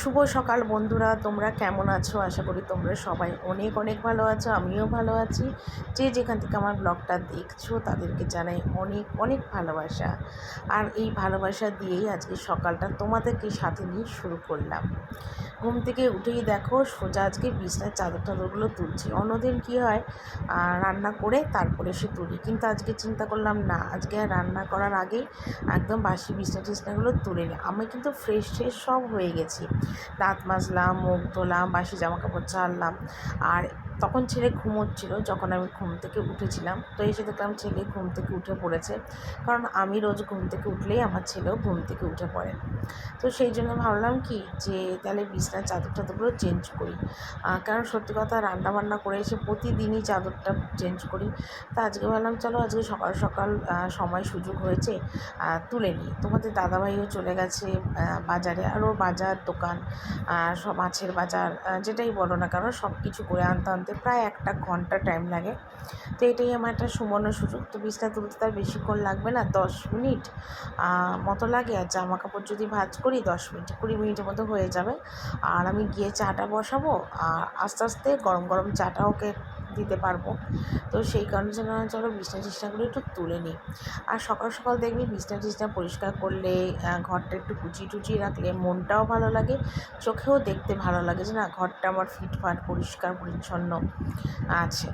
শুভ সকাল বন্ধুরা, তোমরা কেমন আছো? আশা করি তোমরা সবাই অনেক অনেক ভালো আছো। আমিও ভালো আছি। যে যেখান থেকে আমার ব্লগটা দেখছো তাদেরকে জানাই অনেক অনেক ভালোবাসা। আর এই ভালোবাসা দিয়েই আজকে সকালটা তোমাদেরকে সাথে নিয়ে শুরু করলাম। ঘুম থেকে উঠেই দেখো সোজা আজকে বিছনার চাদর টাদরগুলো তুলছি। অন্যদিন কী হয়, রান্না করে তারপরে এসে তুলি, কিন্তু আজকে চিন্তা করলাম না, আজকে আর রান্না করার আগেই একদম বাসি বিছনা টিছনাগুলো তুলে নিই। আমি কিন্তু ফ্রেশ ট্রেশ সব হয়ে গেছি। দাঁত মাজলাম, মুখ ধুলাম, বাসি জামা কাপড় ছাড়লাম। আর তখন ছেলে ঘুমোচ্ছিল যখন আমি ঘুম থেকে উঠেছিলাম। তো এসে দেখলাম ছেলে ঘুম থেকে উঠে পড়েছে, কারণ আমি রোজ ঘুম থেকে উঠলেই আমার ছেলেও ঘুম থেকে উঠে পড়ে। তো সেই জন্য ভাবলাম কি যে তাহলে বিছনার চাদর টাদরগুলো চেঞ্জ করি, কারণ সত্যি কথা রান্নাবান্না করে এসে প্রতিদিনই চাদরটা চেঞ্জ করি। তা আজকে ভাবলাম চলো আজকে সকাল সকাল সময় সুযোগ হয়েছে, তুলে নিই। তোমাদের দাদাভাইও চলে গেছে বাজারে, আরও বাজার দোকান, সব মাছের বাজার, যেটাই বলো না কেন সব কিছু করে আনতে আনতে প্রায় 1 ঘন্টা টাইম লাগে। তো এটাই আমার একটা সুবর্ণ সুযোগ। তো বিছনা তুলতে তার বেশিক্ষণ লাগবে না, 10 মিনিট মতো লাগে। আর জামা কাপড় যদি ভাঁজ করি 10 মিনিট 20 মিনিটের মতো হয়ে যাবে। আর আমি গিয়ে চাটা বসাবো, আর আস্তে আস্তে গরম গরম চাটা ওকে দিতে পারবো। তো সেই কারণে যেন চলো বিছনা টিছনাগুলো একটু তুলে নিই। আর সকাল সকাল দেখবি বিছনা টিছনা পরিষ্কার করলে, ঘরটা একটু কুচিয়ে টুচিয়ে রাখলে মনটাও ভালো লাগে, চোখেও দেখতে ভালো লাগে যে না ঘরটা আমার ফিটফাট পরিষ্কার পরিচ্ছন্ন আছে।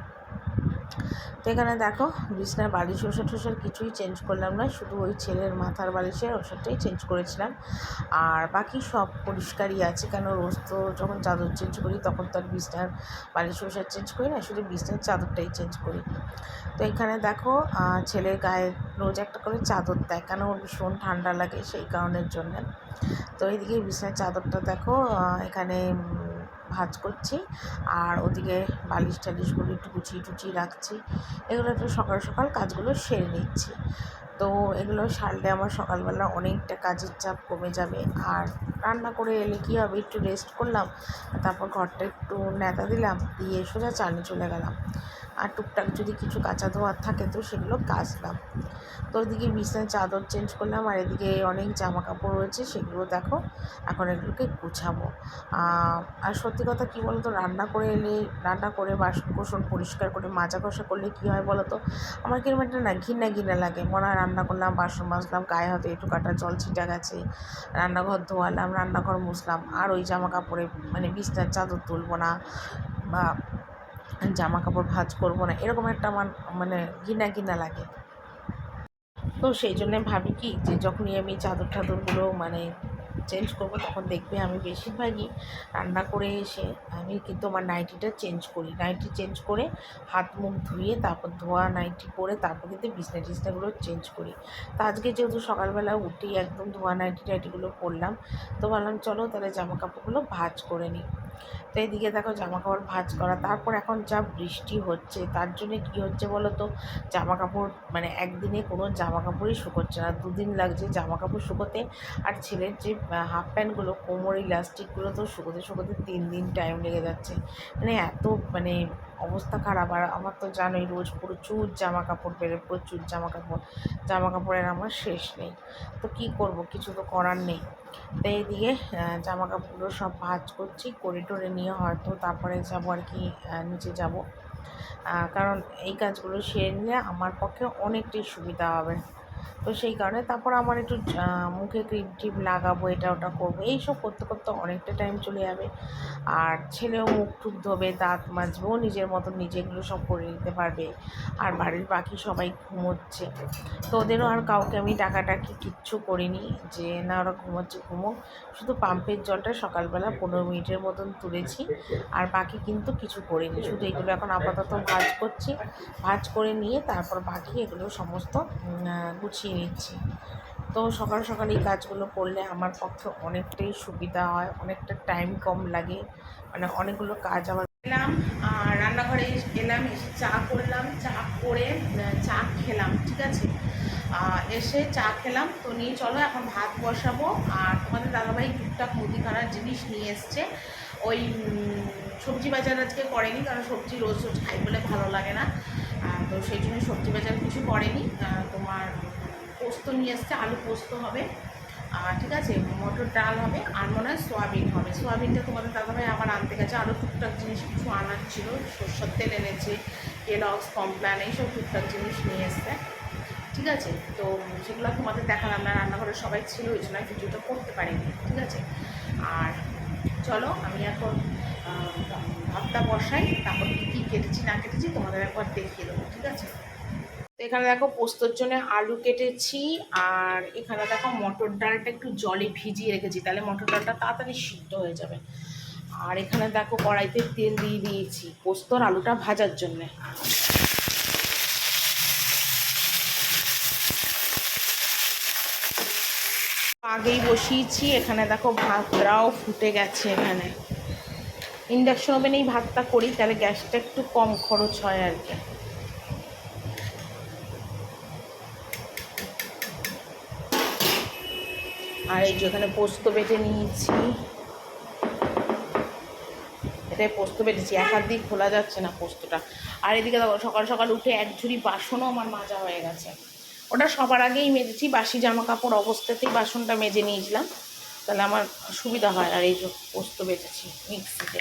তো এখানে দেখো বিছনার বালিশ ওষুধ টোষুধ কিছুই চেঞ্জ করলাম না, শুধু ওই ছেলের মাথার বালিশের ওষুধটাই চেঞ্জ করেছিলাম। আর বাকি সব পরিষ্কারই আছে, কেন রোজ তো যখন চাদর চেঞ্জ করি তখন তো আর বিছনার বালিশ ওষুধ চেঞ্জ করি না, শুধু বিছনার চাদরটাই চেঞ্জ করি। তো এখানে দেখো ছেলের গায়ে রোজ একটা করে চাদর দেয়, কেন ওর ভীষণ ঠান্ডা লাগে সেই কারণের জন্য। তো এইদিকে বিছানার চাদরটা দেখো এখানে ভাঁজ করছি, আর ওদিকে বালিশ টালিশগুলো একটু গুছিয়ে টুচিয়ে রাখছি। এগুলো একটু সকাল সকাল কাজগুলো সেরে নিচ্ছি। তো এগুলো সারলে আমার সকালবেলা অনেকটা কাজের চাপ কমে যাবে। আর রান্না করে এলে কী হবে, একটু রেস্ট করলাম, তারপর ঘরটা একটু ন্যাতা দিলাম, দিয়ে সোজা চানে চলে গেলাম। আর টুকটাক যদি কিছু কাঁচা ধোয়ার থাকে তো সেগুলো কাচলাম। তো ওইদিকে বিছানার চাদর চেঞ্জ করলাম, আর এদিকে অনেক জামা কাপড় রয়েছে, সেগুলো দেখো এখন এগুলোকে গুছাবো। আর সত্যি কথা কী বলো তো, রান্না করে এলে, রান্না করে বাসন কোসন পরিষ্কার করে মাজা ঘষা করলে কী হয় বলো তো, আমার কিরকম একটা না ঘৃণা ঘৃণা লাগে। মনে হয় রান্না করলাম, বাসন মাজলাম, গায়ে হয়তো একটু কাটা জল ছিটা গেছে, রান্নাঘর ধোয়ালাম, রান্নাঘর মুছলাম, আর ওই জামা কাপড়ে মানে বিছনার চাদর তুলবো না বা জামা কাপড় ভাঁজ করবো না, এরকম একটা আমার মানে ঘৃণা ঘৃণা লাগে। তো সেই জন্যে ভাবি কি যে যখনই আমি চাদর টাদরগুলো মানে চেঞ্জ করব তখন দেখবে আমি বেশিরভাগই রান্না করে এসে আমি কিন্তু আমার নাইটিটা চেঞ্জ করি। নাইটি চেঞ্জ করে হাত মুখ ধুয়ে তারপর ধোয়া নাইটি পরে তারপর কিন্তু বিছনা টিছনাগুলো চেঞ্জ করি। তো আজকে যেহেতু সকালবেলা উঠেই একদম ধোয়া নাইটি টাইটিগুলো পরলাম, তো ভাবলাম চলো তাহলে জামা কাপড়গুলো ভাঁজ করে নিই। তো এদিকে দেখো জামা কাপড় ভাঁজ করা, তারপর এখন যা বৃষ্টি হচ্ছে তার জন্য কী হচ্ছে বলো তো, জামা কাপড় মানে একদিনে কোনো জামা কাপড়ই শুকোচ্ছে না, 2 দিন লাগছে জামা কাপড় শুকোতে। আর ছেলের যে হাফ প্যান্টগুলো কোমর ইলাস্টিকগুলো তো শুকোতে শুকোতে 3 দিন টাইম লেগে যাচ্ছে। মানে এত মানে অবস্থা খারাপ। আর আমার তো জানোই রোজ প্রচুর জামা কাপড় বেরোয়, প্রচুর জামা কাপড়ের আমার শেষ নেই। তো কী করব, কিছু তো করার নেই। তো এইদিকে জামা কাপড়গুলো সব ভাঁজ করছি, করে টোরে নিয়ে হয়তো তারপরে যাবো আর কি, নিচে যাব। কারণ এই কাজগুলো সেরে নিলে আমার পক্ষে অনেকটাই সুবিধা হবে। তো সেই কারণে তারপর আমার একটু মুখে ক্রিম টিম লাগাবো, এটা ওটা করবো, এইসব করতে করতে অনেকটা টাইম চলে যাবে। আর ছেলেও মুখ টুক ধোবে, দাঁত মাজবে, ও নিজের মতন নিজেগুলো সব করে নিতে পারবে। আর বাড়ির বাকি সবাই ঘুমোচ্ছে, তো ওদেরও আর কাউকে আমি ডাকাডাকি কিচ্ছু করিনি যে না ওরা ঘুমোচ্ছে ঘুমোক। শুধু পাম্পের জলটা সকালবেলা 15 মিনিটের মতন তুলেছি, আর বাকি কিন্তু কিছু করিনি। শুধু এগুলো এখন আপাতত ভাঁজ করছি, ভাঁজ করে নিয়ে তারপর বাকি এগুলো সমস্ত গুছিয়ে নিচ্ছি। তো সকাল সকাল এই কাজগুলো করলে আমার পক্ষে অনেকটাই সুবিধা হয়, অনেকটা টাইম কম লাগে, মানে অনেকগুলো কাজ আমার এলাম। আর রান্নাঘরে এলাম, এসে চা করলাম, চা করে চা খেলাম, ঠিক আছে। এসে চা খেলাম, তো নিয়ে চলো এখন ভাত বসাবো। আর তোমাদের দাদাভাই টুকটাক মুদিখানার জিনিস নিয়ে এসছে। ওই সবজি বাজার আজকে করেনি, কারণ সবজি রোজ রোজ খাই বলে ভালো লাগে না। তো সেই জন্য সবজি বাজার কিছু করেনি। তোমার পোস্ত নিয়ে এসছে, আলু পোস্ত হবে। ঠিক আছে, মটর ডাল হবে আর মনে হয় সোয়াবিন হবে। সোয়াবিনটা তোমাদের দাদাভাই আমার আনতে গেছে, আরও টুকটাক জিনিস কিছু আনার ছিল, সরষের তেল এনেছে, কেলগস কমপ্ল্যান এইসব টুকটাক জিনিস নিয়ে এসছে। ঠিক আছে, তো সেগুলো তোমাদের দেখালাম না, রান্নাঘরে সবাই ছিল ওই জন্য ভিডিওটা করতে পারিনি। ঠিক আছে, আর চলো আমি এখন ভাতটা বসাই, তারপর কী কী কেটেছি না কেটেছি তোমাদের একবার দেখিয়ে দেবো। ঠিক আছে, তো এখানে দেখো পোস্তর জন্য আলু কেটেছি, আর এখানে দেখো মটর ডালটা একটু জলে ভিজিয়ে রেখেছি, তাহলে মটর ডালটা তাড়াতাড়ি সিদ্ধ হয়ে যাবে। আর এখানে দেখো কড়াইতে তেল দিয়ে দিয়েছি পোস্তর আলুটা ভাজার জন্যে। আগেই বসিয়েছি, এখানে দেখো ভাতটাও ফুটে গেছে। এখানে ইন্ডাকশন ওভেনেই ভাতটা করি, তাহলে গ্যাসটা একটু কম খরচ হয় আর কি। আর এই যে এখানে পোস্ত বেটে নিয়েছি, এটাই পোস্ত বেটেছি, এক হাত দিয়ে খোলা যাচ্ছে না পোস্তটা। আর এদিকে দেখো সকাল সকাল উঠে এক ঝুড়ি বাসনও আমার মাজা হয়ে গেছে। ওটা সবার আগেই মেজেছি, বাসি জামা কাপড় অবস্থাতেই বাসনটা মেজে নিয়েছিলাম, তাহলে আমার সুবিধা হয়। আর এই যে পোস্ত বেটেছি মিক্সিতে।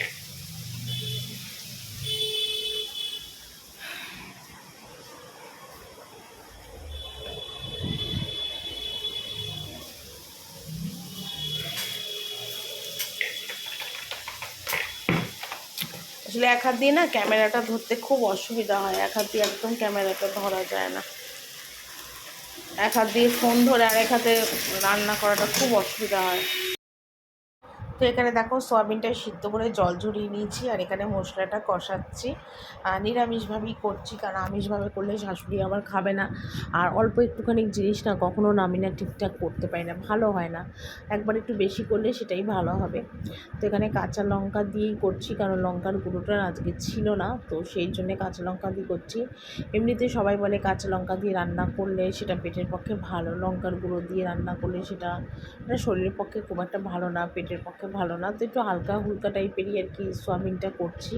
আসলে এক হাত দিয়ে না ক্যামেরাটা ধরতে খুব অসুবিধা হয়, এক হাত দিয়ে একদম ক্যামেরাটা ধরা যায় না, এক হাত দিয়ে ফোন ধরে আর এক হাতে রান্না করাটা খুব অসুবিধা হয়। তো এখানে দেখো সয়াবিনটা সিদ্ধ করে জল ঝরিয়ে নিয়েছি, আর এখানে মশলাটা কষাচ্ছি। নিরামিষভাবেই করছি, কারণ আমিষভাবে করলে শাশুড়ি আবার খাবে না। আর অল্প একটুখানি জিনিস না কখনো আমি না ঠিকঠাক করতে পারি না, ভালো হয় না। একবার একটু বেশি করলে সেটাই ভালো হবে। তো এখানে কাঁচা লঙ্কা দিয়েই করছি, কারণ লঙ্কার গুঁড়োটা আজকে ছিল না, তো সেই জন্যে কাঁচা লঙ্কা দিয়ে করছি। এমনিতে সবাই বলে কাঁচা লঙ্কা দিয়ে রান্না করলে সেটা পেটের পক্ষে ভালো, লঙ্কার গুঁড়ো দিয়ে রান্না করলে সেটা শরীরের পক্ষে খুব একটা ভালো না, পেটের পক্ষে ভালো না। তো একটু হালকা হুলকা টাইপেরই আর কি সোয়াবিনটা করছি।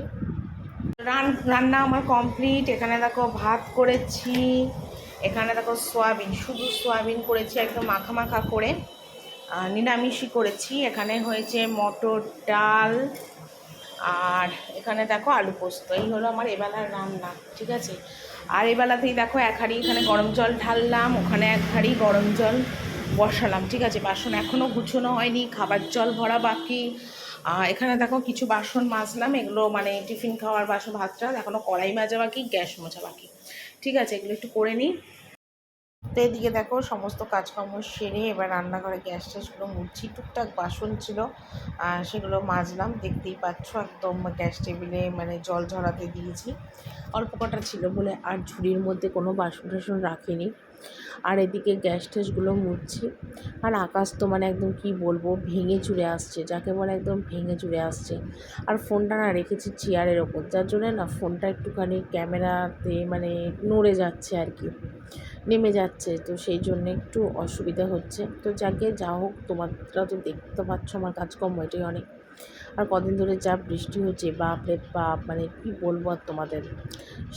রান্না আমার কমপ্লিট। এখানে দেখো ভাত করেছি, এখানে দেখো সোয়াবিন, শুধু সোয়াবিন করেছি একদম মাখা মাখা করে, নিরামিষই করেছি। এখানে হয়েছে মটর ডাল, আর এখানে দেখো আলু পোস্ত। এই হলো আমার এবেলার রান্না। ঠিক আছে, আর এবেলাতেই দেখো এক হাঁড়ি এখানে গরম জল ঢাললাম, ওখানে এক হাঁড়ি গরম জল বসালাম। ঠিক আছে, বাসন এখনও গুছোনো হয়নি, খাবার জল ভরা বাকি। এখানে দেখো কিছু বাসন মাজলাম, এগুলো মানে টিফিন খাওয়ার বাসন, ভাতটা এখনও কড়াই মাজা বাকি, গ্যাস মোছা বাকি। ঠিক আছে, এগুলো একটু করে নিই। তো এদিকে দেখো সমস্ত কাজকর্ম সেরে এবার রান্নাঘরে গ্যাস ট্যাসগুলো মুছছি, টুকটাক বাসন ছিল সেগুলো মাজলাম। দেখতেই পাচ্ছ একদম গ্যাস টেবিলে মানে জল ঝরাতে দিয়েছি, অল্প কটা ছিল বলে আর ঝুড়ির মধ্যে কোনো বাসন টাসন রাখিনি। আর এদিকে গ্যাস ট্যাসগুলো মুছছি। আর আকাশ তো মানে একদম কি বলবো, ভেঙে চুরে আসছে, যাকে বলে একদম ভেঙে চুরে আসছে। আর ফোনটা না রেখেছি চেয়ারের ওপর, যার জন্য না ফোনটা একটুখানি ক্যামেরাতে মানে নড়ে যাচ্ছে আর কি, নেমে যাচ্ছে, তো সেই জন্য একটু অসুবিধা হচ্ছে। তো যাকে যা হোক, তোমরা তো দেখতে পাচ্ছ আমার কাজকর্ম, এটাই অনেক। আর কদিন ধরে যা বৃষ্টি হচ্ছে, বাপরে বাপ, মানে কি বলবো আর তোমাদের,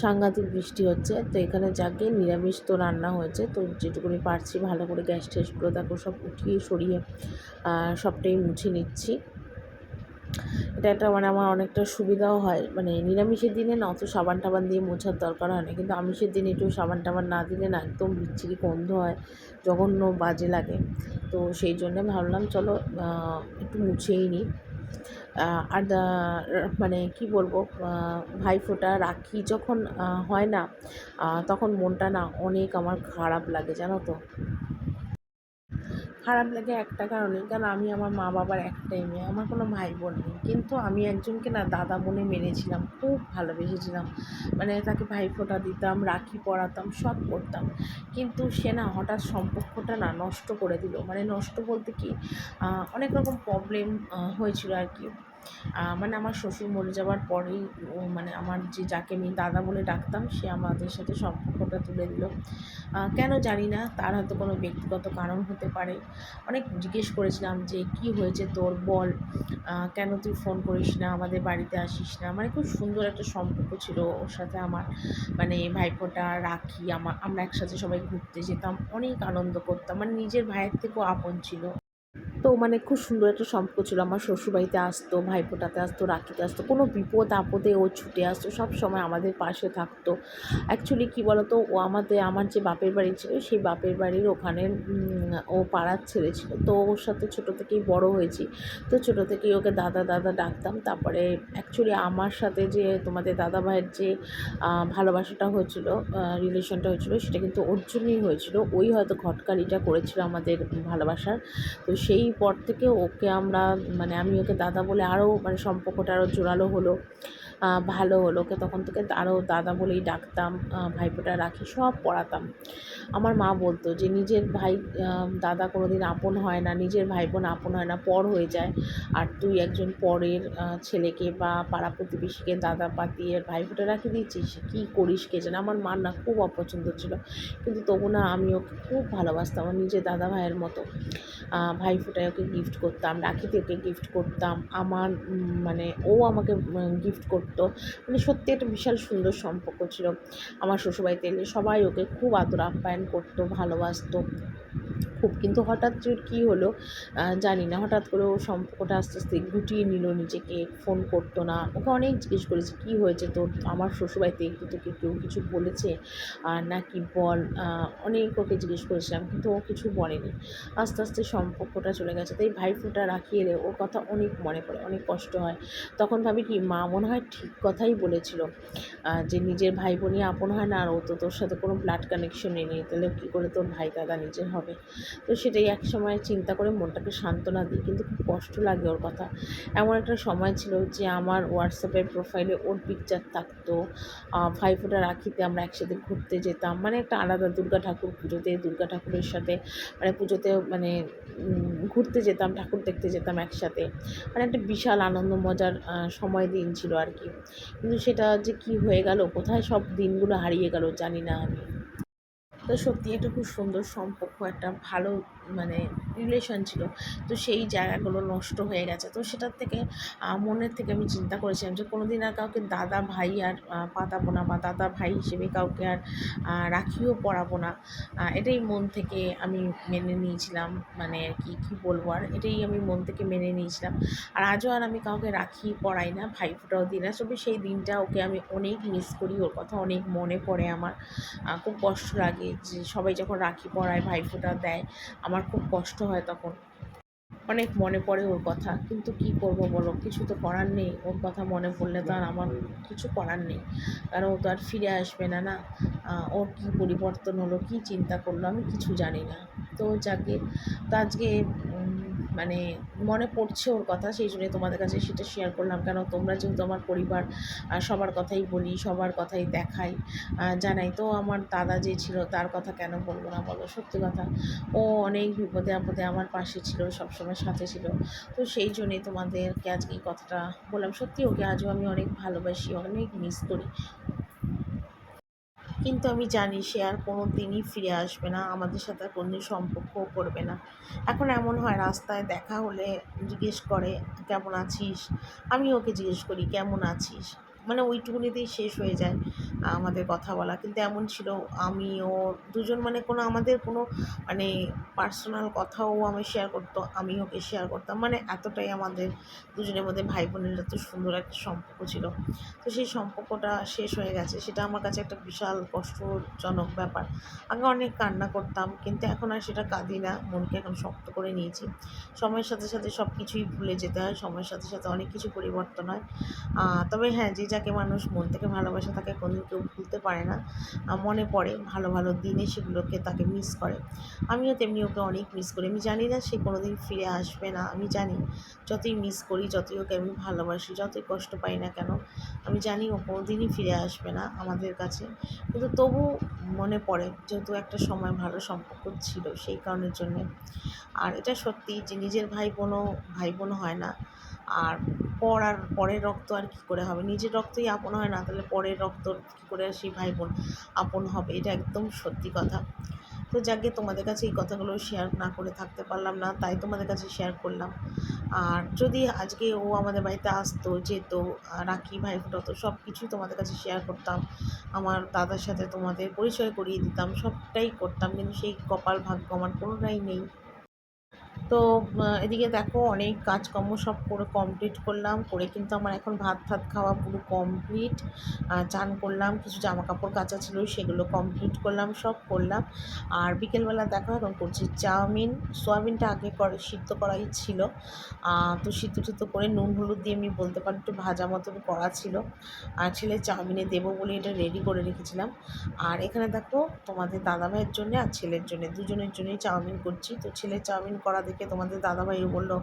সাংঘাতিক বৃষ্টি হচ্ছে। তো এখানে যাকে নিরামিষ তো রান্না হয়েছে, তো যেটুকুনি পারছি ভালো করে গ্যাস ট্যাসগুলো দেখো সব উঠিয়ে সরিয়ে সবটাই মুছে নিচ্ছি। এটা একটা মানে আমার অনেকটা সুবিধাও হয়, মানে নিরামিষের দিনে না অত সাবান টাবান দিয়ে মোছার দরকার হয় না, কিন্তু আমিষের দিনে একটু সাবান টাবান না দিলে না একদম বিচ্ছিরি গন্ধ হয়, জঘন্য বাজে লাগে। তো সেই জন্যে ভাবলাম চলো একটু মুছেই নিই। আর মানে কি বলবো, ভাইফোঁটা রাখি যখন হয় না, তখন মনটা না অনেক আমার খারাপ লাগে, জানো তো। খারাপ লাগে একটা কারণে, কারণ আমি আমার মা বাবার একটাই মেয়ে, আমার কোনো ভাই বোন নেই, কিন্তু আমি একজনকে না দাদা বলে মেনেছিলাম, খুব ভালোবেসেছিলাম, মানে তাকে ভাইফোঁটা দিতাম, রাখি পরাতাম, সব করতাম। কিন্তু সে না হঠাৎ সম্পর্কটা না নষ্ট করে দিল, মানে নষ্ট বলতে কি, অনেক রকম প্রবলেম হয়েছিল আর কি। মানে আমার শ্বশুর মরে যাওয়ার পরেই মানে আমার যাকে আমি দাদা বলে ডাকতাম, সে আমাদের সাথে সম্পর্কটা তুলে দিল। কেন জানি না, তার হয়তো কোনো ব্যক্তিগত কারণ হতে পারে। অনেক জিজ্ঞেস করেছিলাম যে কি হয়েছে তোর, বল, কেন তুই ফোন করিস না, আমাদের বাড়িতে আসিস না। মানে খুব সুন্দর একটা সম্পর্ক ছিল ওর সাথে আমার, মানে ভাইফোঁটা, রাখি, আমরা একসাথে সবাই ঘুরতে যেতাম, অনেক আনন্দ করতাম, মানে নিজের ভাইয়ের থেকেও আপন ছিল। তো মানে খুব সুন্দর একটা সম্পর্ক ছিল। আমার শ্বশুরবাড়িতে আসতো, ভাইফোঁটাতে আসতো, রাখিতে আসতো। কোনো বিপদ আপদে ও ছুটে আসতো। সবসময় আমাদের পাশে থাকতো। অ্যাকচুয়ালি কী বলো তো? ও আমার যে বাপের বাড়ি ছিল, সেই বাপের বাড়ির ওখানে ও পাড়ার ছেলে ছিল। তো ওর সাথে ছোটো থেকেই বড় হয়েছি। তো ছোটো থেকেই ওকে দাদা, দাদা ডাকতাম। তারপরে অ্যাকচুয়ালি আমার সাথে যে তোমাদের দাদাভাইয়ের যে ভালোবাসাটা হয়েছিল, রিলেশনটা হয়েছিল, সেটা কিন্তু ওর জন্যই হয়েছিল। ওই হয়তো ঘটকালিটা করেছিল আমাদের ভালোবাসার। তো সেই পর থেকে ওকে আমরা মানে আমি ওকে দাদা বলে আরও মানে সম্পর্কটা আরও জোরালো হলো, ভালো হলো। ওকে তখন থেকে আরও দাদা বলেই ডাকতাম। ভাইফোঁটা, রাখি সব পরাতাম। আমার মা বলতো যে নিজের ভাই দাদা কোনো দিন আপন হয় না, নিজের ভাই বোন আপন হয় না, পর হয়ে যায়। আর তুই একজন পরের ছেলেকে বা পাড়া প্রতিবেশীকে দাদা পাতিয়ে ভাইফোঁটা রাখি দিচ্ছিস, কী করিস কে জানে। আমার মার না খুব অপছন্দ ছিল, কিন্তু তবু না আমি ওকে খুব ভালোবাসতাম, আমার নিজের দাদা ভাইয়ের মতো। ভাইফোঁটায় ওকে গিফট করতাম, রাখিতে ওকে গিফট করতাম, আমার মানে ও আমাকে গিফট করতো। মানে সত্যি একটা বিশাল সুন্দর সম্পর্ক ছিল। আমার শ্বশুরবাড়িতে এলে সবাই ওকে খুব আদর আপ্যায়ন করতো, ভালোবাসতো খুব। কিন্তু হঠাৎ যে কী হলো জানি না, হঠাৎ করে ও সম্পর্কটা আস্তে আস্তে গুটিয়ে নিল নিজেকে, ফোন করতো না। ওকে অনেক জিজ্ঞেস করেছি, কী হয়েছে তোর? আমার শ্বশুরবাড়িতে একটু তোকে কেউ কিছু বলেছে নাকি বল? অনেক ওকে জিজ্ঞেস করেছিলাম, কিন্তু ও কিছু বলেনি। আস্তে আস্তে সম্পর্কটা চলে গেছে। তাই ভাইফোঁটা, রাখি এলে ওর কথা অনেক মনে পড়ে, অনেক কষ্ট হয়। তখন ভাবি কি মা মনে হয় ঠিক কথাই বলেছিল, যে নিজের ভাই বোনই আপন হয় না, আর ও তো তোর সাথে কোনো ব্লাড কানেকশনই নেই, তাহলে কী করে তোর ভাই দাদা নিজের হবে? তো সেটাই একসময় চিন্তা করে মনটাকে সান্ত্বনা দিই, কিন্তু খুব কষ্ট লাগে ওর কথা। এমন একটা সময় ছিল যে আমার হোয়াটসঅ্যাপের প্রোফাইলে ওর পিকচার থাকতো। ভাইফোঁটা, রাখিতে আমরা একসাথে ঘুরতে যেতাম, মানে একটা আলাদা দুর্গা ঠাকুর পুজোতে দুর্গা ঠাকুরের সাথে মানে পুজোতেও মানে ঘুরতে যেতাম, ঠাকুর দেখতে যেতাম একসাথে। মানে একটা বিশাল আনন্দ মজার সময় দিন ছিল আর কি। কিন্তু সেটা যে কী হয়ে গেল, কোথায় সব দিনগুলো হারিয়ে গেল জানি না আমি। তো সত্যি একটা খুব সুন্দর সম্পর্ক, একটা ভালো মানে রিলেশন ছিল। তো সেই জায়গাগুলো নষ্ট হয়ে গেছে। তো সেটার থেকে মনের থেকে আমি চিন্তা করেছিলাম যে কোনো দিন আর কাউকে দাদা ভাই আর পাতাবো না, বা দাদা ভাই হিসেবে কাউকে আর রাখিও পরাবো না। এটাই মন থেকে আমি মেনে নিয়েছিলাম। মানে আর কি, কী বলবো আর, এটাই আমি মন থেকে মেনে নিয়েছিলাম। আর আজও আর আমি কাউকে রাখি পরাই না, ভাইফোঁটাও দিই না। তবে সেই দিনটা ওকে আমি অনেক মিস করি, ওর কথা অনেক মনে পড়ে আমার। খুব কষ্ট লাগে যে সবাই যখন রাখি পরায়, ভাইফোঁটা দেয়, আমার খুব কষ্ট হয় তখন। অনেক মনে পড়ে ওর কথা, কিন্তু কী করব বলো, কিছু তো করার নেই। ওর কথা মনে পড়লে তো আর আমার কিছু করার নেই, কারণ ও তো আর ফিরে আসবে না, না। ওর কী পরিবর্তন হলো, কী চিন্তা করলো, আমি কিছু জানি না। তো যাকে, তো আজকে মানে মনে পড়ছে ওর কথা, সেই জন্যই তোমাদের কাছে সেটা শেয়ার করলাম। কেন, তোমরা যেহেতু আমার পরিবার, সবার কথাই বলি, সবার কথাই দেখাই, জানাই। তো আমার দাদা যে ছিল তার কথা কেন বলবো না বলো, সত্যি কথা। ও অনেক বিপদে আপদে আমার পাশে ছিল, সবসময় সাথে ছিল। তো সেই জন্যই তোমাদেরকে আজকে এই কথাটা বললাম। সত্যি ওকে আজও আমি অনেক ভালোবাসি, অনেক মিস করি। কিন্তু আমি জানি সে আর কোনো দিনই ফিরে আসবে না, আমাদের সাথে আর কোনোদিন সম্পর্কও করবে না। এখন এমন হয়, রাস্তায় দেখা হলে জিজ্ঞেস করে, কেমন আছিস? আমি ওকে জিজ্ঞেস করি, কেমন আছিস? মানে ওইটুকুনিতেই শেষ হয়ে যায় আমাদের কথা বলা। কিন্তু এমন ছিল, আমি ও দুজন মানে কোনো আমাদের কোনো মানে পার্সোনাল কথাও আমি শেয়ার করতো, আমি ওকে শেয়ার করতাম। মানে এতটাই আমাদের দুজনের মধ্যে ভাই বোনের এত সুন্দর একটা সম্পর্ক ছিল। তো সেই সম্পর্কটা শেষ হয়ে গেছে, সেটা আমার কাছে একটা বিশাল কষ্টজনক ব্যাপার। আগে অনেক কান্না করতাম, কিন্তু এখন আর সেটা কাঁদি না, মনকে এখন শক্ত করে নিয়েছি। সময়ের সাথে সাথে সব কিছুই ভুলে যেতে হয়, সময়ের সাথে সাথে অনেক কিছু পরিবর্তন হয়। তবে হ্যাঁ, যে যাকে মানুষ মন থেকে ভালোবাসে তাকে কোনোদিন কেউ ভুলতে পারে না। মনে পড়ে ভালো ভালো দিনে, সেগুলোকে তাকে মিস করে। আমিও তেমনি ওকে অনেক মিস করি। আমি জানি না সে কোনোদিন ফিরে আসবে না, আমি জানি। যতই মিস করি, যতই ওকে আমি ভালোবাসি, যতই কষ্ট পাই না কেন, আমি জানি ও কোনোদিনই ফিরে আসবে না আমাদের কাছে। কিন্তু তবু মনে পড়ে, যেহেতু একটা সময় ভালো সম্পর্ক ছিল সেই কারণের জন্যে। আর এটা সত্যি যে নিজের ভাই বোনও ভাই বোন হয় না। আর পরের রক্ত আর কী করে হবে? নিজের রক্তই আপন হয় না, তাহলে পরের রক্ত কী করে সেই ভাই বোন আপন হবে? এটা একদম সত্যি কথা। তো যাকগে, তোমাদের কাছে এই কথাগুলো শেয়ার না করে থাকতে পারলাম না, তাই তোমাদের কাছে শেয়ার করলাম। আর যদি আজকে ও আমাদের বাড়িতে আসতো, যেত, রাখি, ভাইফোঁটা হতো, সব কিছুই তোমাদের কাছে শেয়ার করতাম। আমার দাদার সাথে তোমাদের পরিচয় করিয়ে দিতাম, সবটাই করতাম, কিন্তু সেই কপাল ভাগ্য আমার কোনোটাই নেই। তো এদিকে দেখো অনেক কাজকর্ম সব করে কমপ্লিট করলাম, করে কিন্তু আমার এখন ভাত ফাত খাওয়া পুরো কমপ্লিট। চান করলাম, কিছু জামা কাপড় কাচা ছিল সেগুলো কমপ্লিট করলাম, সব করলাম। আর বিকেলবেলা দেখো এখন করছি চাউমিন। সোয়াবিনটা আগে করে সিদ্ধ করাই ছিল, তো সিদ্ধ টিদ্ধ করে নুন হলুদ দিয়ে আমি বলতে পারি একটু ভাজা মতন করা ছিল। আর ছেলে চাউমিনে দেবো বলে এটা রেডি করে রেখেছিলাম। আর এখানে দেখো তোমাদের দাদাভাইয়ের জন্য আর ছেলের জন্য দুজনের জন্যই চাউমিন করছি। তো ছেলের চাউমিন করা দেখে তোমাদের দাদাভাইও বললো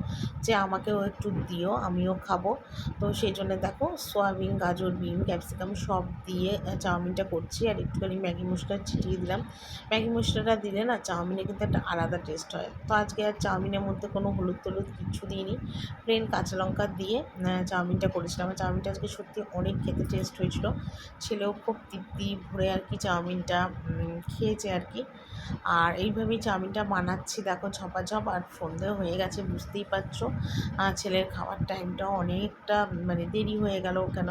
যে আমাকেও একটু দিও, আমিও খাবো। তো সেই জন্য দেখো সোয়াবিন, গাজর, বিন, ক্যাপসিকাম সব দিয়ে চাউমিনটা করছি। আর একটুখানি ম্যাগি মশলা ছিটিয়ে দিলাম। ম্যাগি মশলাটা দিলে না চাউমিনে কিন্তু একটা আলাদা টেস্ট হয়। তো আজকে আর চাউমিনের মধ্যে কোনো হলুদ টলুদ কিচ্ছু দিইনি, প্লেন কাঁচা লঙ্কা দিয়ে চাউমিনটা করেছিলাম। চাউমিনটা আজকে সত্যি অনেক খেতে টেস্ট হয়েছিল। ছেলেও খুব তৃপ্তি ভরে আর কি চাউমিনটা খেয়েছে আর কি। আর এইভাবেই চাউমিনটা বানাচ্ছি দেখো ঝপাঝপ। আর সন্ধেও হয়ে গেছে বুঝতেই পারছো, ছেলের খাওয়ার টাইমটাও অনেকটা মানে দেরি হয়ে গেল। কেন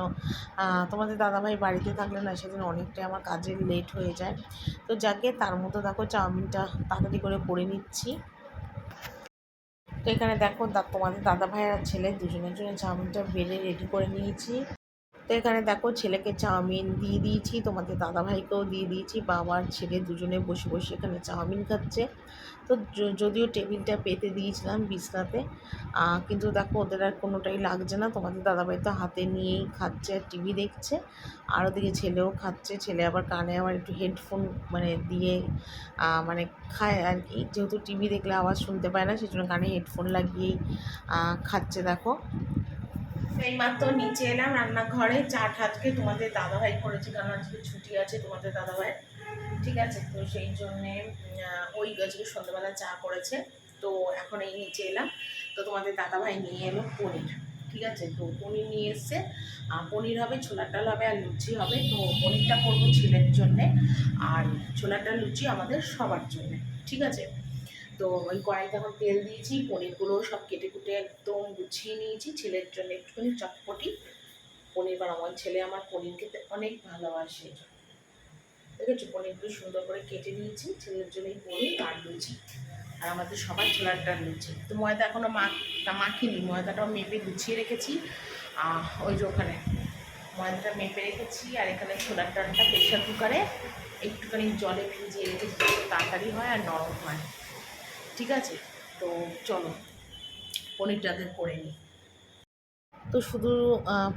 তোমাদের দাদাভাই বাড়িতে থাকলে না সেদিন অনেকটাই আমার কাজের লেট হয়ে যায়। তো যাকে তার মতো দেখো চাউমিনটা তাড়াতাড়ি করে নিচ্ছি। তো এখানে দেখো তোমাদের দাদাভাই আর ছেলে দুজনের জন্য চাউমিনটা বেড়ে রেডি করে নিয়েছি। তো এখানে দেখো ছেলেকে চাউমিন দিয়ে দিয়েছি, তোমাদের দাদাভাইকেও দিয়ে দিয়েছি। বাবা আর ছেলে দুজনে বসে বসে এখানে চাউমিন খাচ্ছে। তো যদিও টেবিলটা পেতে দিয়েছিলাম বিছনাতে, কিন্তু দেখো ওদের আর কোনোটাই লাগছে না। তোমাদের দাদাভাই তো হাতে নিয়েই খাচ্ছে আর টিভি দেখছে। আর ওদিকে ছেলেও খাচ্ছে। ছেলে আবার কানে আবার একটু হেডফোন মানে দিয়ে মানে খায় আর কি, যেহেতু টিভি দেখলে আওয়াজ শুনতে পায় না সেই জন্য কানে হেডফোন লাগিয়েই খাচ্ছে দেখো। এইমাত্র নিচে এলাম রান্নাঘরে, চা ঠাজকে তোমাদের দাদাভাই করেছে কারণ আজকে ছুটি আছে তোমাদের দাদাভাই, ঠিক আছে। তো সেই জন্যে ওই আজকে সন্ধ্যাবেলা চা করেছে। তো এখন এই নিচে এলাম, তো তোমাদের দাদাভাই নিয়ে এলো পনির, ঠিক আছে। তো পনির নিয়ে এসছে, পনির হবে, ছোলার ডাল হবে আর লুচি হবে। তো পনিরটা করবো ছেলের জন্যে, আর ছোলার ডাল লুচি আমাদের সবার জন্যে, ঠিক আছে। তো ওই কড়াইতে এখন তেল দিয়েছি, পনিরগুলো সব কেটে কুটে একদম গুছিয়ে নিয়েছি। ছেলের জন্য একটুখানি চটপটি পনির বানাবো, ছেলে আমার পনির খেতে অনেক ভালোবাসে। দেখেছো পনিরগুলো সুন্দর করে কেটে নিয়েছি, ছেলের জন্য পনির আর লুচি, আর আমাদের সবার ছোলার ডাল লুচি। তো ময়দা এখনও মাখিনি, ময়দাটাও মেপে গুছিয়ে রেখেছি। ওই যে ওখানে ময়দাটা মেপে রেখেছি। আর এখানে ছোলার ডালটা প্রেশার কুকারে একটুখানি জলে ভিজিয়ে রেখেছি, তাড়াতাড়ি হয় আর নরম হয়, ঠিক আছে। তো চলো পনিরটাকে করে নিই। তো শুধু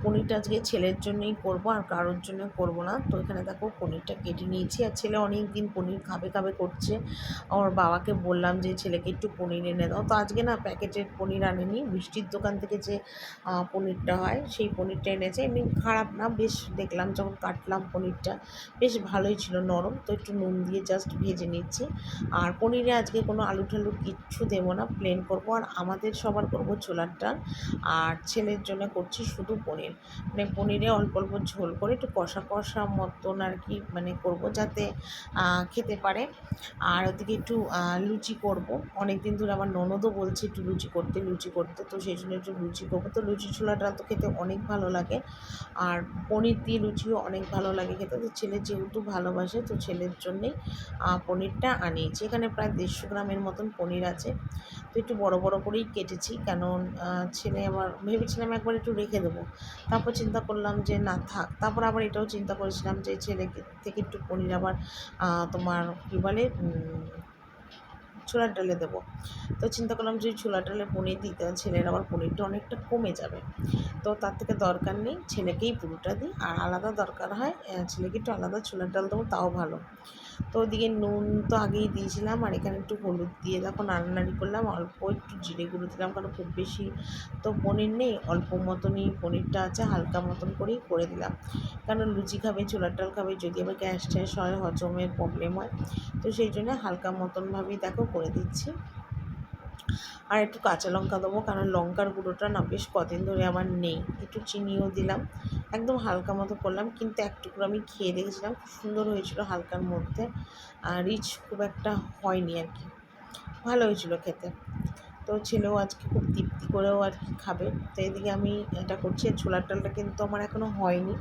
পনিরটা আজকে ছেলের জন্যই করব, আর কারোর জন্য করব না। তো এখানে দেখো পনিরটা কেটে নিয়েছি। আর ছেলে অনেক দিন পনির খাবে খাবে করছে। আমার বাবাকে বললাম যে ছেলেকে একটু পনির এনে দাও। তো আজকে না প্যাকেটের পনির আনেনি, মিষ্টির দোকান থেকে যে পনিরটা হয় সেই পনিরটা এনেছে। এমনি খারাপ না, বেশ দেখলাম যখন কাটলাম পনিরটা বেশ ভালোই ছিল, নরম। তো একটু নুন দিয়ে জাস্ট ভেজে নিচ্ছি। আর পনিরে আজকে কোনো আলু টালু কিচ্ছু দেবো না, প্লেন করব। আর আমাদের সবার করব ছোলার ডাল, আর ছেলের জন্য করছি শুধু পনির। মানে পনিরে অল্প অল্প ঝোল করে একটু কষা কষা মতন আর কি মানে করব, যাতে খেতে পারে। আর ওদিকে একটু লুচি করব। অনেক দিন ধরে আমার ননদও বলছে একটু লুচি করতে, তো সেই জন্য একটু লুচি করবো। তো লুচি ছোলাটা তো খেতে অনেক ভালো লাগে, আর পনির দিয়ে লুচিও অনেক ভালো লাগে খেতে। তো ছেলে যেহেতু ভালোবাসে, তো ছেলের জন্যেই পনিরটা আনিয়েছি। এখানে প্রায় 150 গ্রামের মতন পনির আছে। তো একটু বড় বড় করেই কেটেছি, কারণ ছেলে আবার ভেবেছিলাম একবার একটু রেখে দেবো, তারপর চিন্তা করলাম যে না থাক। তারপর আবার এটাও চিন্তা করেছিলাম যে ছেলেকে থেকে একটু পনির আবার তোমার কী বলে ছোলার ডালে দেবো। তো চিন্তা করলাম যে ছোলার ডালে পনির দিতে ছেলের আবার পনিরটা অনেকটা কমে যাবে। তো তার থেকে দরকার নেই, ছেলেকেই পুরোটা দিই। আর আলাদা দরকার হয় ছেলেকে একটু আলাদা ছোলার ডাল দেবো, তাও ভালো। তো ওদিকে নুন তো আগেই দিয়েছিলাম, আর এখানে একটু হলুদ দিয়ে দেখো নাড়ানাড়ি করলাম। অল্প একটু জিরে গুঁড়ো দিলাম, কারণ খুব বেশি তো পনির নেই, অল্প মতনই পনিরটা আছে, হালকা মতন করেই করে দিলাম। কারণ লুচি খাবে, ছোলার ডাল খাবে, যদি আবার গ্যাস ট্যাস হয়, হজমের প্রবলেম হয়, তো সেই জন্য হালকা মতনভাবেই দেখো করে দিচ্ছি। আর একটু কাঁচা লঙ্কা দেবো, কারণ লঙ্কার গুঁড়োটা না বেশ কদিন ধরে আমার নেই। একটু চিনিও দিলাম, একদম হালকা মতো করলাম। কিন্তু এক টুকরো আমি খেয়ে দেখেছিলাম, খুব সুন্দর হয়েছিল, হালকার মধ্যে রিচ খুব একটা হয়নি আর কি, ভালো হয়েছিল খেতে। তো ছেলেও আজকে খুব তৃপ্তি করেও আর কি খাবে। তো এদিকে আমি এটা করছি। ছোলার ডালটা কিন্তু আমার এখনও হয়নি,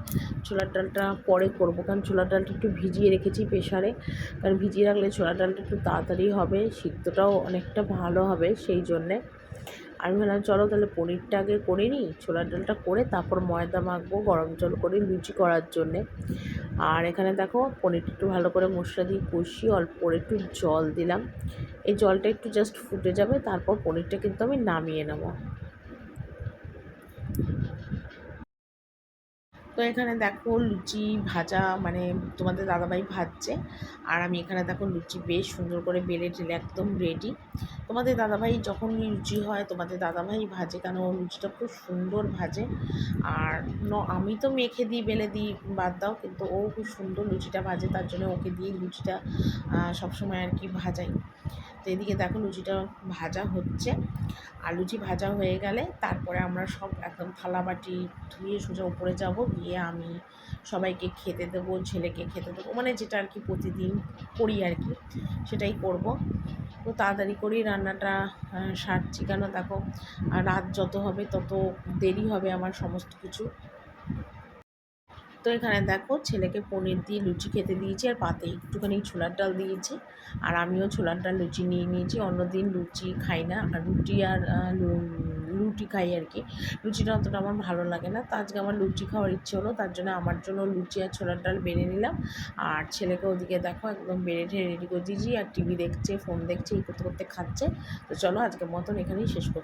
ছোলার ডালটা পরে করব, কারণ ছোলার ডালটা একটু ভিজিয়ে রেখেছি প্রেশারে, কারণ ভিজিয়ে রাখলে ছোলার ডালটা একটু তাড়াতাড়ি হবে, সিদ্ধটাও অনেকটা ভালো হবে। সেই জন্যে আমি ভাবলাম চলো তাহলে পনিরটা আগে করে নিই, ছোলার ডালটা করে তারপর ময়দা মাখবো গরম জল করে লুচি করার জন্যে। আর এখানে দেখো পনিরটা একটু ভালো করে মশলা দিয়ে কষিয়ে অল্প করে একটু জল দিলাম। এই জলটা একটু জাস্ট ফুটে যাবে, তারপর পনিরটা কিন্তু আমি নামিয়ে নেব। তো এখানে দেখো লুচি ভাজা মানে তোমাদের দাদাভাই ভাজছে, আর আমি এখানে দেখো লুচি বেশ সুন্দর করে বেলে টেলে একদম রেডি। তোমাদের দাদাভাই যখনই লুচি হয় তোমাদের দাদাভাই ভাজে, কারণ ও লুচিটা খুব সুন্দর ভাজে। আর আমি তো মেখে দিই বেলে দিই বাদ দাও, কিন্তু ও খুব সুন্দর লুচিটা ভাজে, তার জন্য ওকে দিয়ে লুচিটা সবসময় আর কি ভাজাই। তো এদিকে দেখো লুচিটা ভাজা হচ্ছে, আর লুচি ভাজা হয়ে গেলে তারপরে আমরা সব একদম থালা বাটি ধুয়ে সোজা উপরে যাব, গিয়ে আমি সবাইকে খেতে দেবো, ছেলেকে খেতে দেবো, মানে যেটা আর কি প্রতিদিন করি আর কি, সেটাই করব। তো তাড়াতাড়ি করেই রান্নাটা সারছি, কেন দেখো রাত যত হবে তত দেরি হবে আমার সমস্ত কিছু। তো এখানে দেখো ছেলেকে পনির দিয়ে লুচি খেতে দিয়েছি, আর পাতে একটুখানি ছোলার ডাল দিয়েছি, আর আমিও ছোলার ডাল লুচি নিয়ে নিয়েছি। অন্যদিন লুচি খাই না, আর রুটি আর রুটি খাই আর কি, লুচিটা অতটা আমার ভালো লাগে না। তো আজকে আমার লুচি খাওয়ার ইচ্ছে হলো, তার জন্য আমার জন্য লুচি আর ছোলার ডাল বেড়ে নিলাম। আর ছেলেকে ওদিকে দেখো একদম বেড়ে ঠেড়ে রেডি করে দিয়েছি, আর টিভি দেখছে, ফোন দেখছে, এই করতে করতে খাচ্ছে। তো চলো আজকের মতন এখানেই শেষ করছি।